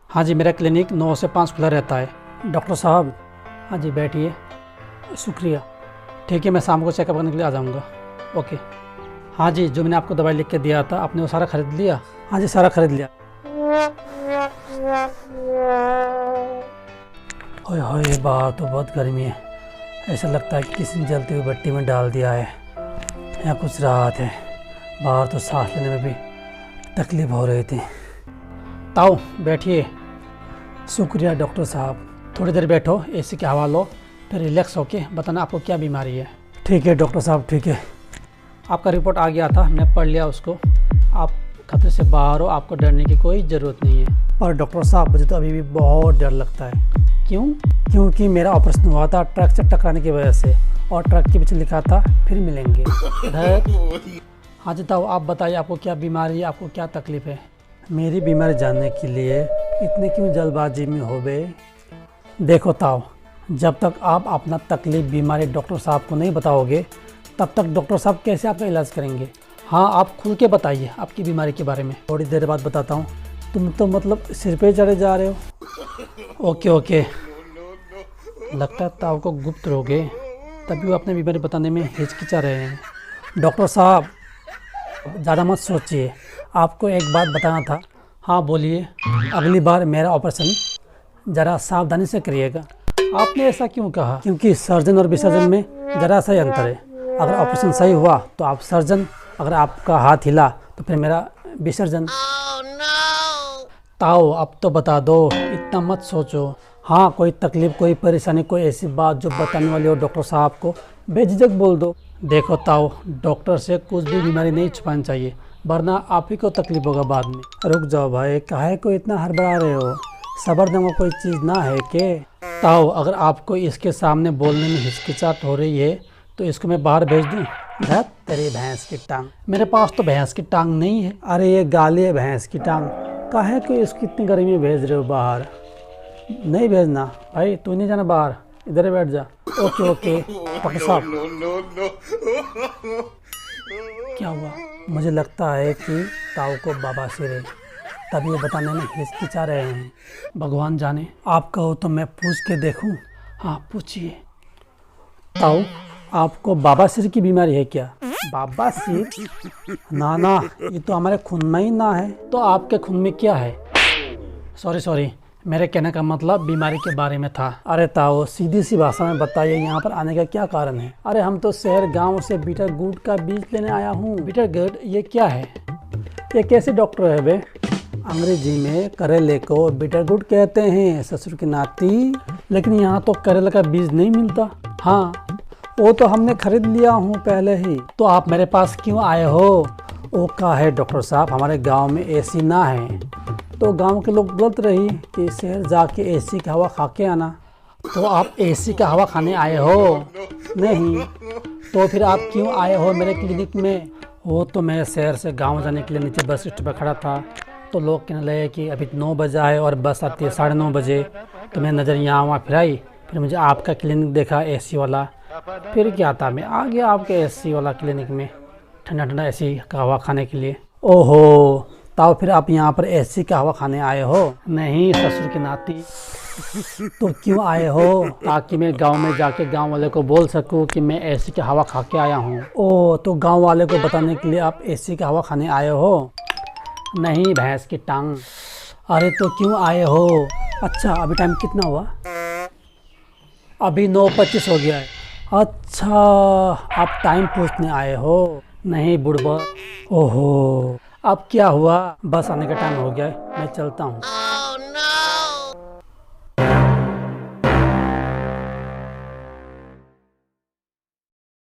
हाँ जी, मेरा क्लिनिक 9 से 5 खुला रहता है। डॉक्टर साहब, हाँ जी बैठिए। शुक्रिया। ठीक है, मैं शाम को चेकअप करने के लिए आ जाऊँगा। ओके। हाँ जी, जो मैंने आपको दवाई लिख के दिया था आपने वो सारा खरीद लिया? हाँ जी, सारा खरीद लिया। ओए होए, बाहर तो बहुत गर्मी है। ऐसा लगता है कि किसी ने जलती हुई भट्टी में डाल दिया है। यहाँ कुछ राहत है, बाहर तो सांस लेने में भी तकलीफ हो रही थी। ताऊ बैठिए। शुक्रिया डॉक्टर साहब। थोड़ी देर बैठो, एसी की हवा लो, फिर रिलैक्स होके बताना आपको क्या बीमारी है। ठीक है डॉक्टर साहब, ठीक है। आपका रिपोर्ट आ गया था, मैं पढ़ लिया उसको। आप खतरे से बाहर हो, आपको डरने की कोई ज़रूरत नहीं है। पर डॉक्टर साहब, मुझे तो अभी भी बहुत डर लगता है। क्यों? क्योंकि मेरा ऑपरेशन हुआ था ट्रक से टकराने की वजह से, और ट्रक के पीछे लिखा था फिर मिलेंगे। हाँ जी ताऊ, आप बताइए आपको क्या बीमारी है, आपको क्या तकलीफ़ है? मेरी बीमारी जानने के लिए इतने क्यों जल्दबाजी में हो गए? देखो ताऊ, जब तक आप अपना तकलीफ बीमारी डॉक्टर साहब को नहीं बताओगे तब तक डॉक्टर साहब कैसे आपका इलाज करेंगे? हाँ, आप खुल के बताइए आपकी बीमारी के बारे में। थोड़ी देर बाद बताता हूँ। तुम तो मतलब सिर पे चढ़े जा रहे हो। Okay okay. लगता है ताऊ को गुप्त रोगे, तभी वो अपनी बीमारी बताने में हिचकिचा रहे हैं। डॉक्टर साहब, ज़्यादा मत सोचिए, आपको एक बात बताना था। हाँ बोलिए। अगली बार मेरा ऑपरेशन ज़रा सावधानी से करिएगा। आपने ऐसा क्यों कहा? क्योंकि सर्जन और विसर्जन में ज़रा सा ही अंतर है। अगर ऑपरेशन सही हुआ तो आप सर्जन, अगर आपका हाथ हिला तो फिर मेरा विसर्जन। ताऊ अब तो बता दो, इतना मत सोचो। हाँ, कोई तकलीफ़, कोई परेशानी, कोई ऐसी बात जो बताने वाली हो डॉक्टर साहब को, बेझिझक बोल दो। देखो ताऊ, डॉक्टर से कुछ भी बीमारी नहीं छुपानी चाहिए, वरना आप ही को तकलीफ होगा बाद में। रुक जाओ भाई, काहे को इतना हड़बड़ा रहे हो? सबर देंगे कोई चीज़ ना है के? ताऊ, अगर आपको इसके सामने बोलने में हिचकिचाहट हो रही है तो इसको मैं बाहर भेज दूँ? धत तेरी भैंस की टांग। मेरे पास तो भैंस की टांग नहीं है। अरे ये गाली है भैंस की टांग। काहे को इसकी इतनी गर्मी में भेज रहे हो बाहर? नहीं भेजना भाई, तू नहीं जाना बाहर, इधर ही बैठ जा। Okay okay. डॉक्टर साहब, क्या हुआ? मुझे लगता है कि ताऊ को बवासीर है, तभी वो बताने में हिचकिचा रहे हैं। भगवान जाने। आप कहो तो मैं पूछ के देखूं? हाँ पूछिए। ताऊ, आपको बवासीर की बीमारी है क्या? बवासीर? ना ना, ये तो हमारे खून में ही ना है। तो आपके खून में क्या है? सॉरी, मेरे कहने का मतलब बीमारी के बारे में था। अरे ताऊ, सीधी सी भाषा में बताइए, यहाँ पर आने का क्या कारण है? अरे हम तो शहर गांव से बीटर गुड का बीज लेने आया हूँ। बीटर गुड ये क्या है? ये कैसे डॉक्टर है बे? अंग्रेजी में करेले को बीटर गुड कहते हैं ससुर की नाती। लेकिन यहाँ तो करेले का बीज नहीं मिलता। हाँ, वो तो हमने खरीद लिया हूँ पहले ही। तो आप मेरे पास क्यों आए हो? वो का है डॉक्टर साहब, हमारे गांव में एसी ना है, तो गांव के लोग बोलते रही कि शहर जाके एसी का हवा खा के आना। तो आप एसी का हवा खाने आए हो? नहीं। तो फिर आप क्यों आए हो मेरे क्लिनिक में? वो तो मैं शहर से गांव जाने के लिए नीचे बस स्टैंड पर खड़ा था, तो लोग कहने लगे कि अभी 9 बजे है और बस आती है 9:30 बजे। तो मैं नज़र यहाँ वहाँ फिराई, फिर मुझे आपका क्लिनिक देखा एसी वाला। फिर क्या था, मैं आ गया आपके एसी वाला क्लिनिक में ठंडा ठंडा एसी का हवा खाने के लिए। ओहो, ताऊ फिर आप यहाँ पर एसी का हवा खाने आए हो? नहीं ससुर की नाती। तो क्यों आए हो? ताकि मैं गांव में जाके गांव वाले को बोल सकूं कि मैं एसी की हवा खा के आया हूँ। ओह, तो गांव वाले को बताने के लिए आप एसी का हवा खाने आए हो? नहीं भैंस की टांग। अरे तो क्यों आए हो? अच्छा, अभी टाइम कितना हुआ? अभी 9:25 हो गया है। अच्छा, आप टाइम पूछने आए हो? नहीं बुढ़बा। ओहो, अब क्या हुआ? बस आने का टाइम हो गया है, मैं चलता हूँ।